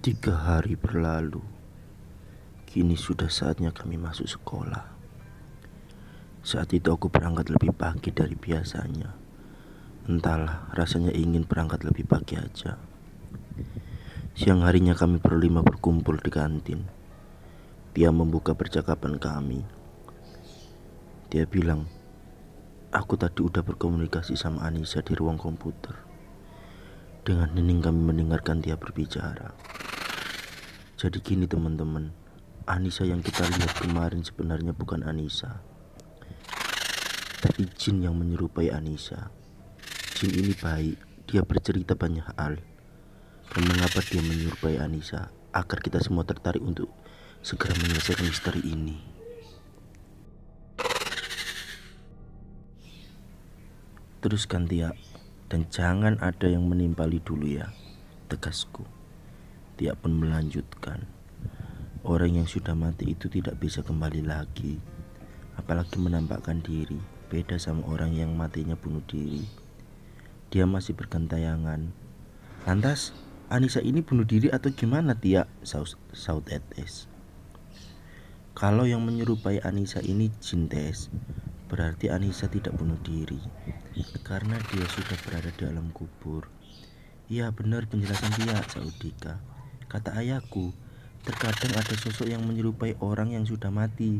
3 hari berlalu, kini sudah saatnya kami masuk sekolah. Saat itu aku berangkat lebih pagi dari biasanya. Entahlah, rasanya ingin berangkat lebih pagi aja. Siang harinya kami berlima berkumpul di kantin. Dia membuka percakapan kami. Dia bilang, aku tadi udah berkomunikasi sama Anissa di ruang komputer. Dengan hening kami mendengarkan dia berbicara. Jadi gini teman-teman, Anissa yang kita lihat kemarin sebenarnya bukan Anissa, tapi jin yang menyerupai Anissa. Jin ini baik, dia bercerita banyak hal. Dan mengapa dia menyerupai Anissa? Agar kita semua tertarik untuk segera menyelesaikan misteri ini. Teruskan Tia, dan jangan ada yang menimpali dulu ya, tegasku. Tia pun melanjutkan, orang yang sudah mati itu tidak bisa kembali lagi, apalagi menampakkan diri. Beda sama orang yang matinya bunuh diri, dia masih bergentayangan. Lantas Anissa ini bunuh diri atau gimana Tia? Saud Etes. Kalau yang menyerupai Anissa ini jin Tes, berarti Anissa tidak bunuh diri, karena dia sudah berada di alam kubur. Iya benar penjelasan Tia, Saud Dika. Kata ayahku, terkadang ada sosok yang menyerupai orang yang sudah mati.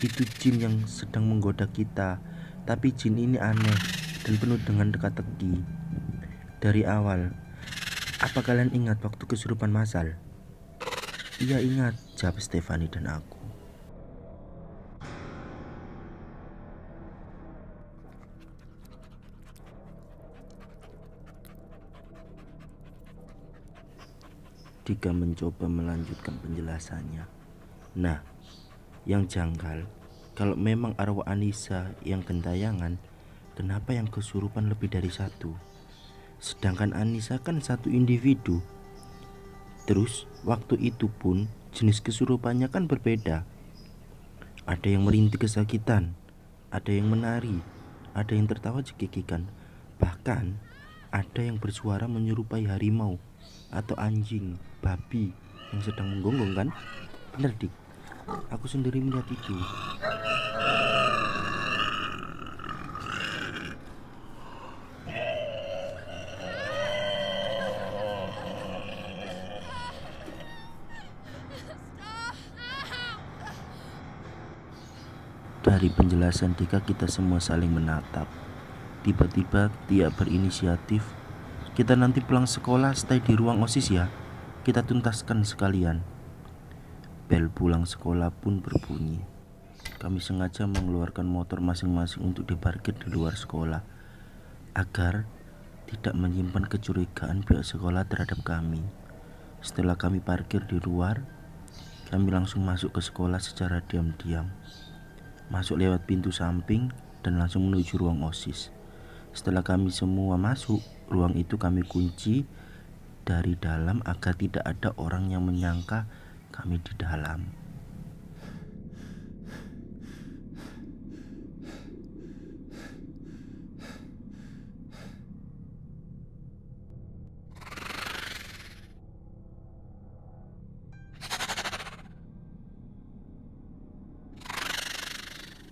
Itu jin yang sedang menggoda kita. Tapi jin ini aneh dan penuh dengan teka-teki. Dari awal, apa kalian ingat waktu kesurupan masal? Iya ingat, jawab Stefani dan aku. Dika mencoba melanjutkan penjelasannya. Nah, yang janggal, kalau memang arwah Anissa yang gentayangan, kenapa yang kesurupan lebih dari satu? Sedangkan Anissa kan satu individu. Terus waktu itu pun jenis kesurupannya kan berbeda. Ada yang merintih kesakitan, ada yang menari, ada yang tertawa cekikikan. Bahkan ada yang bersuara menyerupai harimau atau anjing, babi yang sedang menggonggong kan? Bener Dik, aku sendiri melihat itu. Dari penjelasan Dika kita semua saling menatap. Tiba-tiba Tia berinisiatif, kita nanti pulang sekolah stay di ruang OSIS ya, kita tuntaskan sekalian. Bel pulang sekolah pun berbunyi. Kami sengaja mengeluarkan motor masing-masing untuk diparkir di luar sekolah, agar tidak menyimpan kecurigaan pihak sekolah terhadap kami. Setelah kami parkir di luar, kami langsung masuk ke sekolah secara diam-diam. Masuk lewat pintu samping dan langsung menuju ruang OSIS. Setelah kami semua masuk, ruang itu kami kunci dari dalam agar tidak ada orang yang menyangka kami di dalam.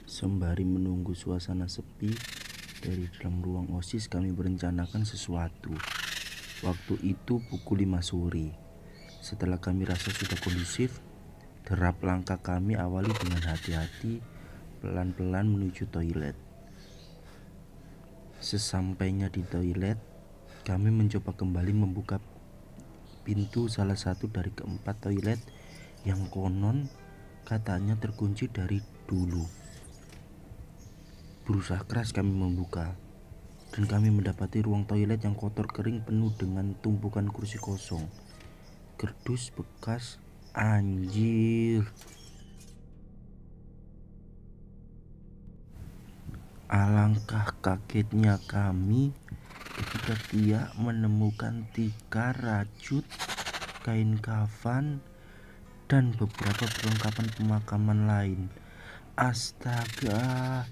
Sembari menunggu suasana sepi, dari dalam ruang OSIS kami berencanakan sesuatu. Waktu itu pukul 5 sore. Setelah kami rasa sudah kondusif, derap langkah kami awali dengan hati-hati, pelan-pelan menuju toilet. Sesampainya di toilet, kami mencoba kembali membuka pintu salah satu dari keempat toilet yang konon katanya terkunci dari dulu. Berusaha keras kami membuka, dan kami mendapati ruang toilet yang kotor kering penuh dengan tumpukan kursi kosong, kerdus bekas, anjir. Alangkah kagetnya kami ketika Tia menemukan 3 rajut, kain kafan, dan beberapa perlengkapan pemakaman lain. Astaga,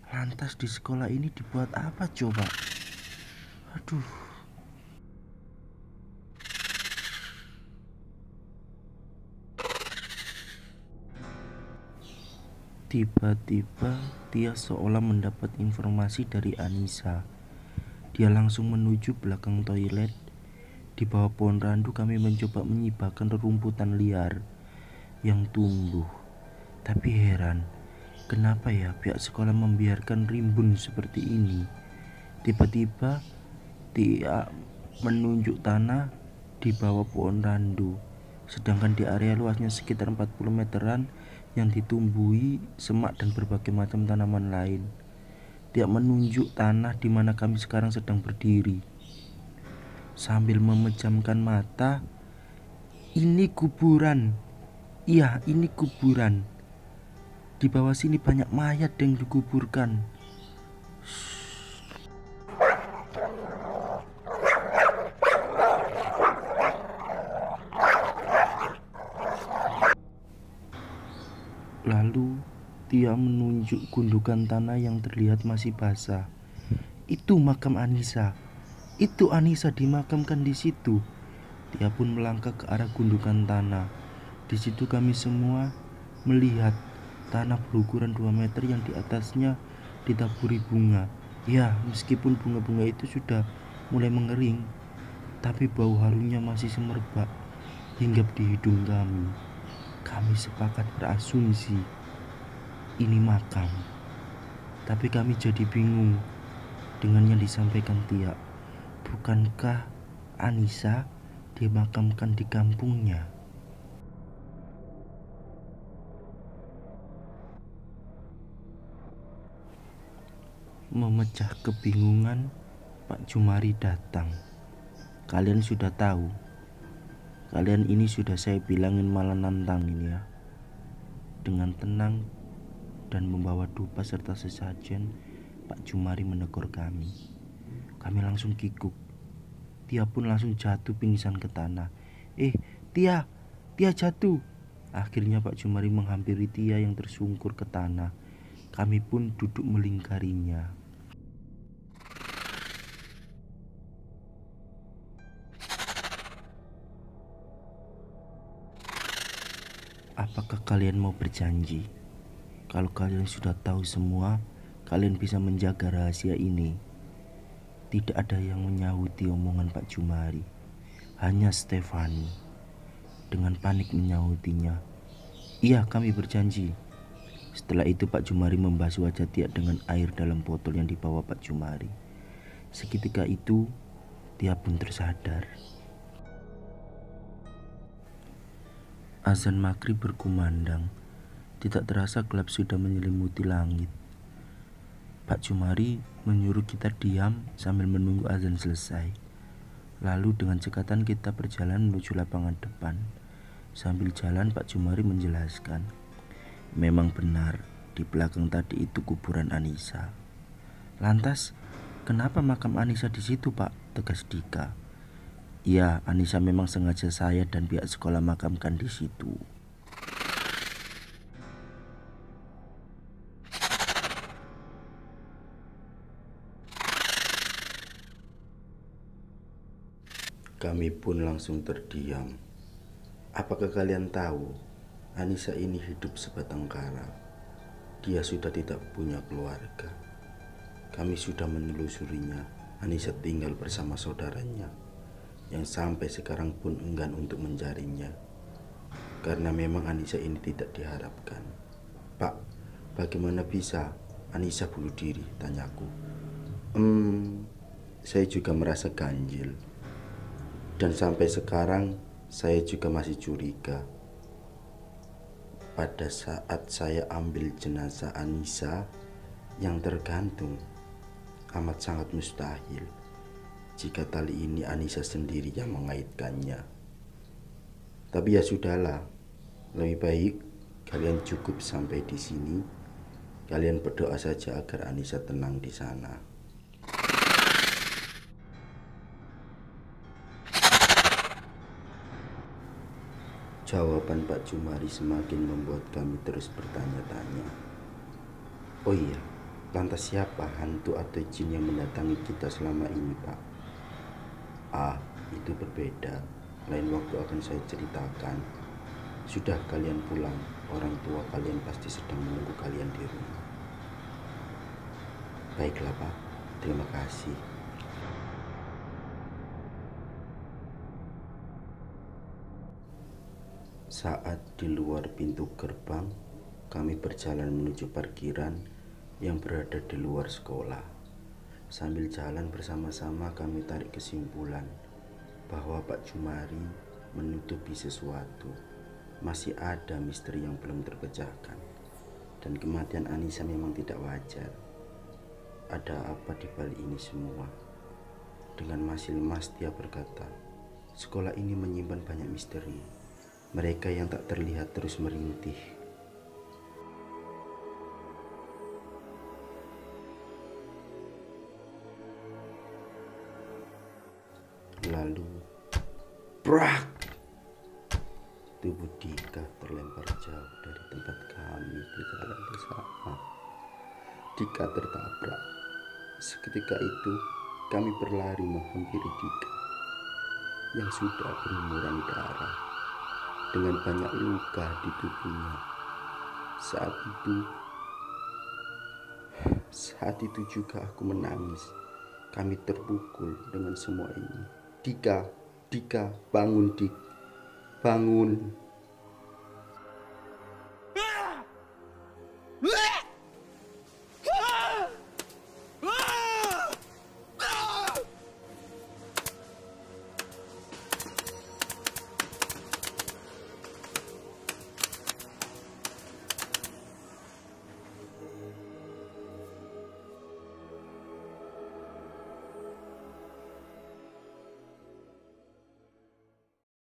lantas di sekolah ini dibuat apa coba? Aduh. Tiba-tiba Tia seolah mendapat informasi dari Anissa. Dia langsung menuju belakang toilet. Di bawah pohon randu kami mencoba menyibakkan rerumputan liar yang tumbuh. Tapi heran, kenapa ya pihak sekolah membiarkan rimbun seperti ini? Tiba-tiba Tia menunjuk tanah di bawah pohon randu. Sedangkan di area luasnya sekitar 40 meteran yang ditumbuhi semak dan berbagai macam tanaman lain. Dia menunjuk tanah di mana kami sekarang sedang berdiri. Sambil memejamkan mata, ini kuburan. Iya, ini kuburan. Di bawah sini banyak mayat yang dikuburkan. Lalu Tia menunjuk gundukan tanah yang terlihat masih basah. Itu makam Anissa. Itu Anissa dimakamkan di situ. Tia pun melangkah ke arah gundukan tanah. Di situ kami semua melihat tanah berukuran 2 meter yang di atasnya ditaburi bunga. Ya, meskipun bunga-bunga itu sudah mulai mengering, tapi bau harumnya masih semerbak hinggap di hidung kami. Kami sepakat berasumsi ini makam. Tapi kami jadi bingung dengan yang disampaikan Tia. Bukankah Anissa dimakamkan di kampungnya? Memecah kebingungan, Pak Jumari datang. Kalian sudah tahu. Kalian ini sudah saya bilangin malah nantangin ya. Dengan tenang dan membawa dupa serta sesajen, Pak Jumari menegur kami. Kami langsung kikuk. Tia pun langsung jatuh pingsan ke tanah. Tia jatuh. Akhirnya Pak Jumari menghampiri Tia yang tersungkur ke tanah. Kami pun duduk melingkarinya. Apakah kalian mau berjanji? Kalau kalian sudah tahu semua, kalian bisa menjaga rahasia ini. Tidak ada yang menyahuti omongan Pak Jumari. Hanya Stefani dengan panik menyahutinya. Iya, kami berjanji. Setelah itu Pak Jumari membasuh wajah Tia dengan air dalam botol yang dibawa Pak Jumari. Seketika itu Tia pun tersadar. Azan maghrib berkumandang. Tidak terasa gelap sudah menyelimuti langit. Pak Jumari menyuruh kita diam sambil menunggu azan selesai. Lalu dengan cekatan kita berjalan menuju lapangan depan. Sambil jalan Pak Jumari menjelaskan, memang benar di belakang tadi itu kuburan Anissa. Lantas kenapa makam Anissa di situ, Pak? Tegas Dika. Ya, Anissa memang sengaja saya dan pihak sekolah makamkan di situ. Kami pun langsung terdiam. Apakah kalian tahu, Anissa ini hidup sebatang kara. Dia sudah tidak punya keluarga. Kami sudah menelusurinya. Anissa tinggal bersama saudaranya yang sampai sekarang pun enggan untuk mencarinya. Karena memang Anissa ini tidak diharapkan. Pak, bagaimana bisa Anissa bunuh diri? Tanyaku. Saya juga merasa ganjil. Dan sampai sekarang saya juga masih curiga. Pada saat saya ambil jenazah Anissa yang tergantung, amat sangat mustahil jika tali ini Anissa sendiri yang mengaitkannya. Tapi ya sudahlah, lebih baik kalian cukup sampai di sini. Kalian berdoa saja agar Anissa tenang di sana. Jawaban Pak Jumari semakin membuat kami terus bertanya-tanya. Oh iya, lantas siapa hantu atau jin yang mendatangi kita selama ini, Pak? Itu berbeda. Lain waktu akan saya ceritakan. Sudah kalian pulang, orang tua kalian pasti sedang menunggu kalian di rumah. Baiklah Pak, terima kasih. Saat di luar pintu gerbang, kami berjalan menuju parkiran yang berada di luar sekolah. Sambil jalan bersama-sama kami tarik kesimpulan bahwa Pak Jumari menutupi sesuatu. Masih ada misteri yang belum terpecahkan. Dan kematian Anissa memang tidak wajar. Ada apa di balik ini semua? Dengan masih lemas dia berkata, sekolah ini menyimpan banyak misteri. Mereka yang tak terlihat terus merintih. Lalu, brak! Tubuh Dika terlempar jauh dari tempat kami berjalan bersama. Dika tertabrak. Seketika itu, kami berlari menghampiri Dika yang sudah berlumuran darah dengan banyak luka di tubuhnya. Saat itu juga aku menangis. Kami terpukul dengan semua ini. Dika, bangun Dik, bangun.